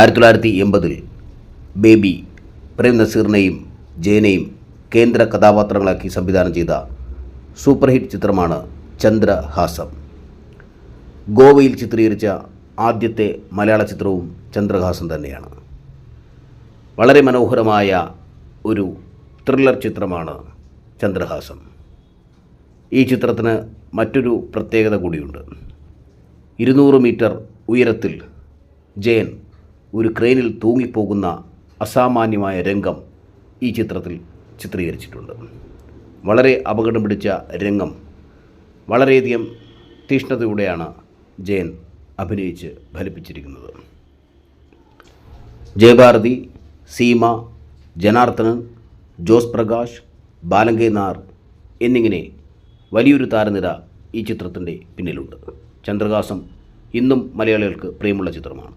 1980 baby Prem നസീറിനെയും ജയനെയും കേന്ദ്ര കഥാപാത്രങ്ങളാക്കി സംവിധാനം ചെയ്ത സൂപ്പർ ഹിറ്റ് ചിത്രമാണ് ചന്ദ്രഹാസം. ഗോവയിൽ ചിത്രീകരിച്ച ആദ്യത്തെ മലയാള ചിത്രവും ചന്ദ്രഹാസം തന്നെയാണ്. വളരെ മനോഹരമായ ഒരു ത്രില്ലർ ചിത്രമാണ് ചന്ദ്രഹാസം. ഈ ചിത്രത്തിന് മറ്റൊരു പ്രത്യേകത കൂടിയുണ്ട്. 200 മീറ്റർ ഉയരത്തിൽ ജയൻ ഒരു ക്രെയിനിൽ തൂങ്ങിപ്പോകുന്ന അസാമാന്യമായ രംഗം ഈ ചിത്രത്തിൽ ചിത്രീകരിച്ചിട്ടുണ്ട്. വളരെ അപകടം പിടിച്ച രംഗം വളരെയധികം തീക്ഷ്ണതയോടെയാണ് ജയൻ അഭിനയിച്ച് ഫലിപ്പിച്ചിരിക്കുന്നത്. ജയഭാരതി, സീമ, ജനാർദ്ദനൻ, ജോസ് പ്രകാശ്, ബാലങ്കേ നാർ എന്നിങ്ങനെ വലിയൊരു താരനിര ഈ ചിത്രത്തിൻ്റെ പിന്നിലുണ്ട്. ചന്ദ്രഹാസം ഇന്നും മലയാളികൾക്ക് പ്രിയമുള്ള ചിത്രമാണ്.